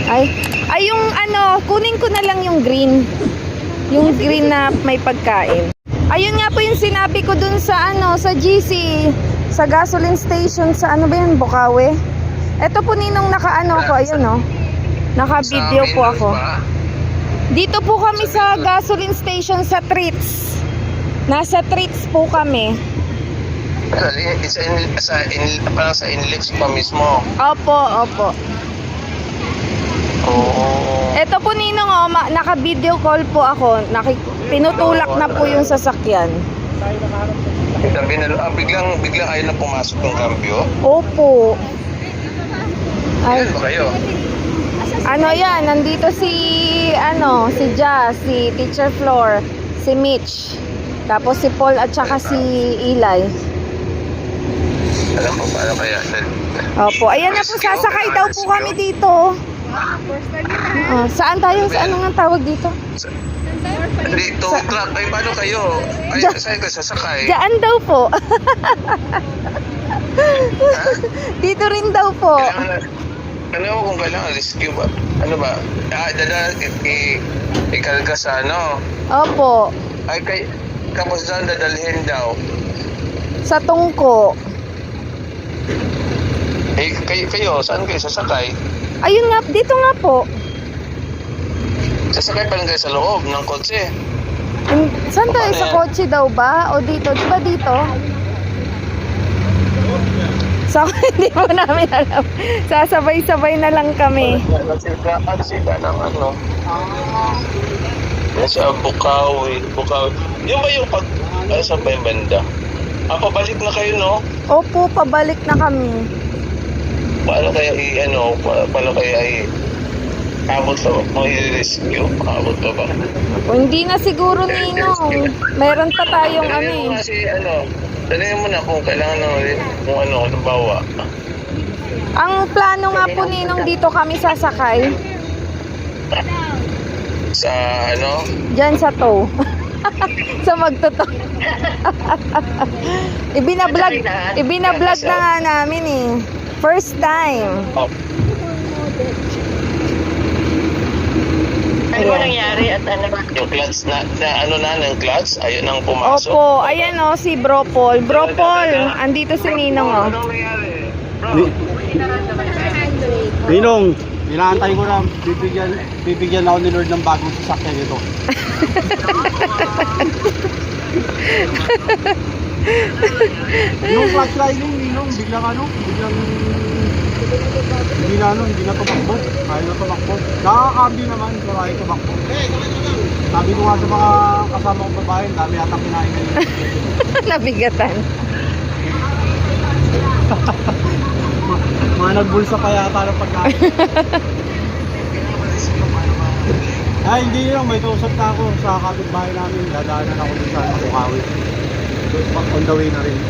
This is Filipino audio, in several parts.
Ay yung ano, kunin ko na lang yung green. Yung green na may pagkain. Ayun nga po yung sinabi ko dun sa ano, sa GC, sa gasoline station sa ano ba yun, Bukawi. Ito po ninong naka-ano ko, ayun no. Naka-video po ako. Dito po kami sa gasoline station sa Treats. Nasa Treats po kami. Parang sa Inlex pa mismo. Opo, opo. Oo. Ito po ninong oh, naka-video call po ako. Tinutulak na po yung sasakyan. Biglang ayaw na pumasok ng kambyo. Opo. Ay, Ilan ba kayo? ano yan, nandito si Jazz, si Teacher Floor, si Mitch, tapos si Paul at saka si Eli. Alam ko paano kaya. Opo, ayan na po, sasakay daw po kami dito. Saan tayo? Ano nga tawag dito? Dito, truck. Ay, paano kayo? Ay, saan kayo sasakay? Diyan daw po. Dito rin daw po. Ano mo kung kailangan rescue ba? Ano ba? Ikarga sa ano? Opo. Ay, tapos doon dadalhin daw. Sa Tungko. Eh, kayo, saan kayo sasakay? Ayun nga, dito nga po. Sasakay pa lang kayo sa loob ng kotse. Saan tayo? Sa kotse daw ba? O dito? Di ba dito? So, hindi po namin alam. Sasabay-sabay na lang kami. Sila ng ano. Nasa Bukawi. Yung ba yung saan ba yung banda? Pabalik na kayo, no? Opo, pabalik na kami. Paano kaya paano kaya abot sa rescue? Abot pa ba? O, hindi na siguro ninong. Meron pa tayong ano eh. Kasi tanongin mo na kung kailangan kung halimbawa. Ang plano nga po ninong dito kami sasakay. Sa ano? Diyan sa tow. Sa magtoto. Ibinablog na nga namin eh. First time. Ano ba nangyari at ano ba? Yung clutch ng clutch, ayun ang pumasok. Opo, ayan o, si Bro Paul. Bro Paul, andito si Ninong o. Anong nangyari? Ninong, inaantay ko na bibigyan ako ni Lord ng bagong sasakyan nito. Yung flash lighting, Ninong, biglang hindi na tumakbo. Ayaw na tumakbo. Nakakabdi naman, pero ayaw tumakbo. Sabi ko nga sa mga kasama kong babae, dami atang kinain na yun. Nabigatan. Mga nagbulsa pa yata ng pagkain. Ay, hindi lang. May kausap na ako sa kapitbahay namin. Dadaanan ako dun sa Bukawi. On the way na rin.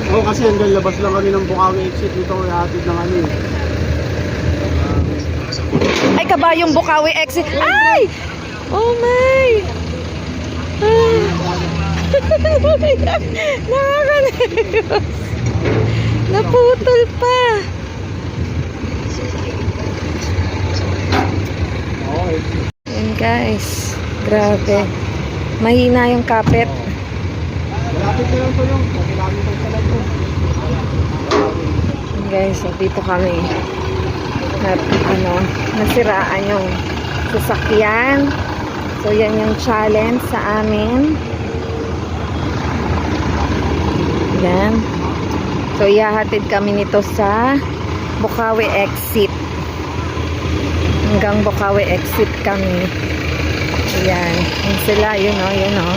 Oo, kasi hanggang labas lang kami ng Bukawi exit dito. Ihatid ng ano eh. Ay, kabayong Bukawi exit. Ay! Oh my! Nakakanervous. Naputol pa. Yan guys. Grabe. Mahina yung kapit. Malapit na lang po yung. Kilometer pa lang po. Yan guys, dito kami. Nasiraan yung sasakyan. So yan yung challenge sa amin. Yan. So ihahatid kami nito sa Bukawi exit. Hanggang Bukawi exit kami. Ayan. Yun sila, yun o.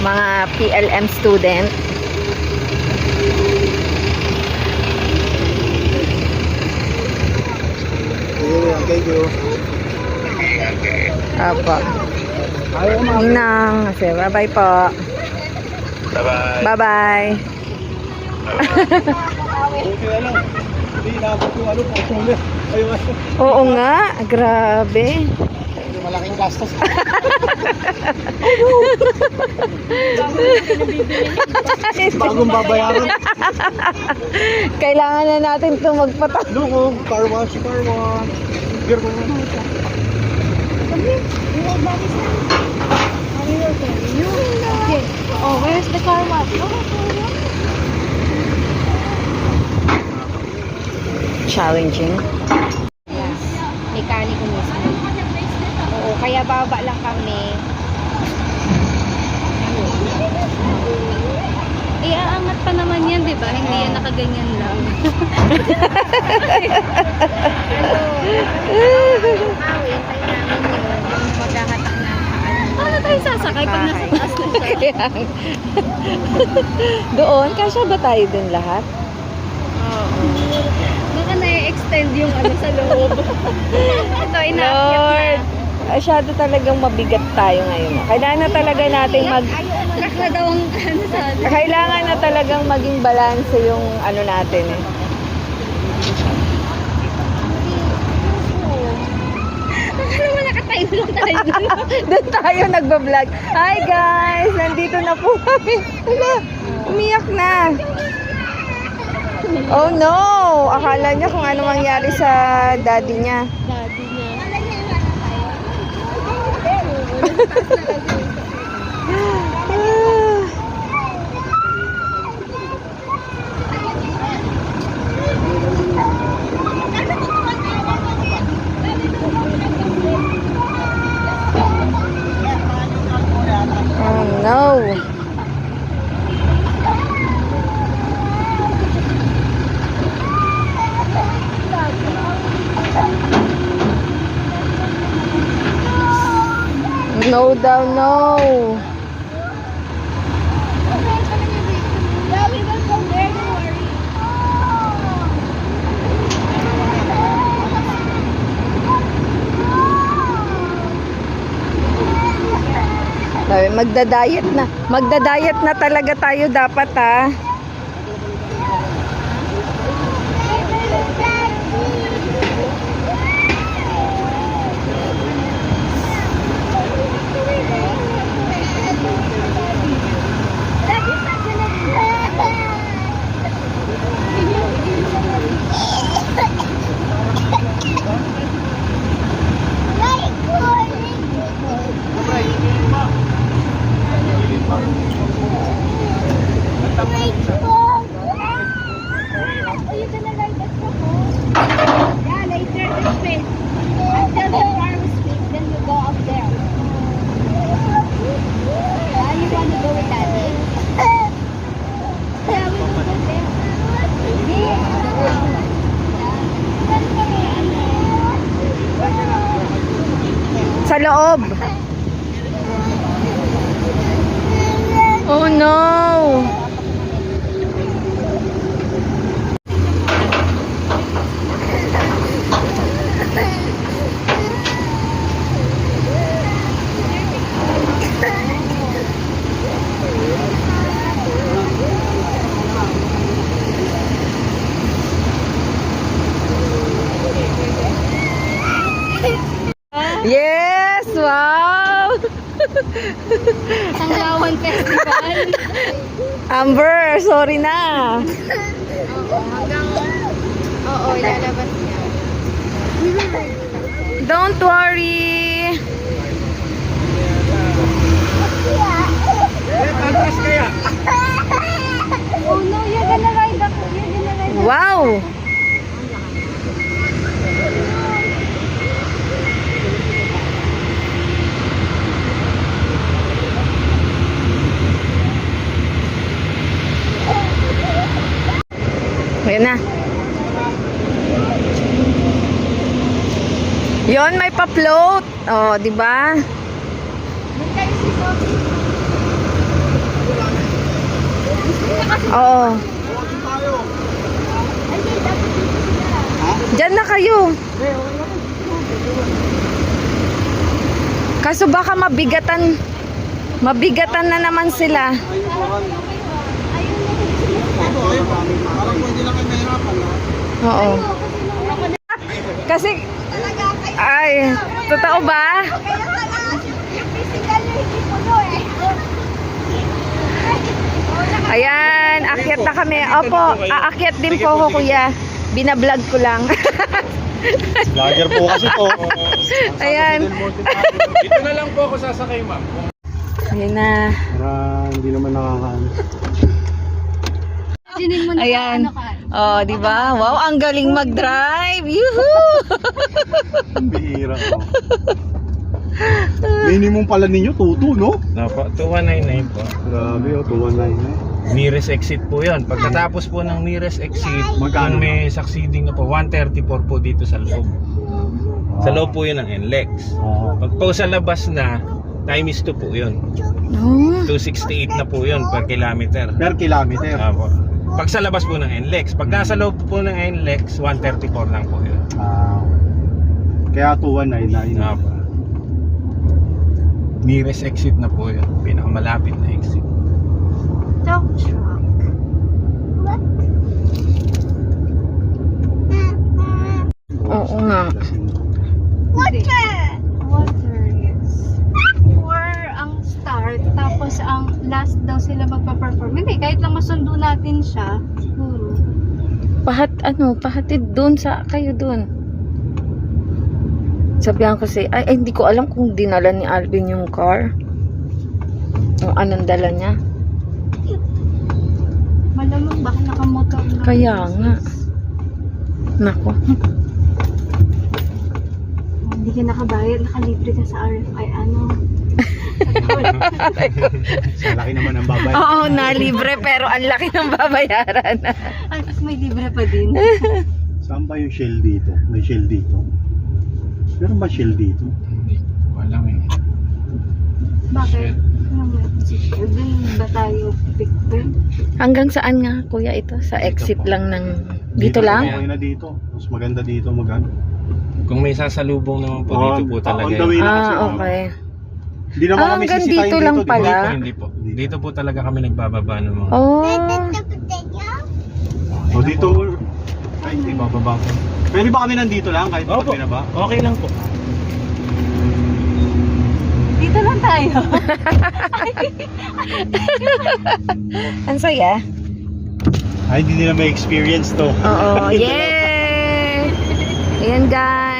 Mga PLM student. Thank you. Apo. Ninang. Kasi bye-bye po. Bye-bye. Bye-bye. Okay lang. Hindi, nabot yung pasulit. Ayun. Oo nga. Grabe. malaking gastos. Bagong babayaran. Kailangan na natin ito magpatay. Loko, car wash, car wash. Gear ko na. Oh, where's the car wash? Challenging. Yes. Mekaniko mismo. Oo, kaya baba lang kami. Iaangat pa naman yan, di ba? Hindi yan nakaganyan lang. Maghahatak na. Paano tayo sasakay pag nasa taas na siya? Doon, kasya ba tayo dun lahat? Oo. Baka na-extend yung ano sa loob. Ito, inaakyat Lord, na. masyado talagang mabigat tayo ngayon. Kailangan na talaga natin Ayaw na daw ang ano sa kailangan na talagang maging balanse yung ano natin eh. Ano mo nakatayo lang tayo dun? Doon tayo nagbablog. Hi guys! Nandito na po kami. Hala, umiyak na. Oh no! Akala niya kung ano mangyari sa daddy niya. Daddy niya. Oh no! No daw, no! Sabi, magda-diet na. Magda-diet na talaga tayo dapat ha. Sa loob. Oh no! Yes! Wow! Sanggawan Festival. Amber, sorry na. Oo, ilalabas niya. Don't worry. Atras kaya. Oh no, you're gonna ride ako. You're gonna ride ako. Wow! Ayan na. Yon, may pa-float. Oh, di ba? Oo. Diyan na kayo. Kaso baka mabigatan. Mabigatan na naman sila. Parang pwede lang kayo mahirapan. Oo. Kasi, ay, Totoo ba? Kaya pala, yung physical niya hindi puno eh. Ayan, akyat na kami. Opo, aakyat din po ako, kuya. Binablog ko lang. Vlogger po kasi po. Ayan. Dito na lang po ako sasakay, ma'am. Ayan na. Para hindi naman nakakaano. Sinin mo na Ayan. ano ka. Oh, di ba? Wow, ang galing mag-drive. Yuhuu! Bihira ko. Minimum pala ninyo, tuto, no? Opo, 2199 po. Grabe, 219 na. Nearest exit po yun. Pagkatapos po ng nearest exit, Magkano? kung may succeeding na po, 134 po dito sa loob. Sa loob po yun ng NLEX. Oo. Pag po sa labas na, time is 2 po yun. Oh. 268 na po yun per kilometer. Per kilometer. Opo. Pag sa labas po ng NLEX, pag nasa loob po ng NLEX, 134 lang po yun. Kaya 2199. Opo. Nearest exit na po yun. Pinakamalapit na exit. Dog truck. Oo nga. Water! Water, yes. Or ang start, tapos ang last daw sila magpa-perform. Hindi, kahit lang masundo natin siya, siguro. Pahatid doon sa kayo doon. Sabihan ko ay hindi ko alam kung dinala ni Alvin yung car. Kung anong dala niya. Malamang baka nakamotor na. Kaya nga. Nako. Hindi ka nakabayad, nakalibre ka sa RFI, ano. Sa laki naman ang babay. Oo, na libre pero ang laki ng babayaran. Ay, tapos may libre pa din. Saan ba yung shell dito? May shell dito. Meron ba shell dito? Hindi ko alam eh. Bakit? Ano mo? Doon ba tayo pick doon? Hanggang saan nga kuya ito? Sa exit lang ng... Dito lang? Okay na dito. Mas maganda dito magano. Kung may sasalubong naman po dito po talaga On the way yun. na kasi. Okay. Hindi naman kami hanggang sisitayin dito lang di ba? pala. Hindi po. Dito po talaga kami nagbababa ng mga... Oh. O dito. Ay, hindi bababa ko. Pwede ba kami nandito lang kahit Opo. pag binaba? Okay lang po. Dito lang tayo. Ang saya. Ay, hindi nila may experience to. Oo. Yay! Ayan guys.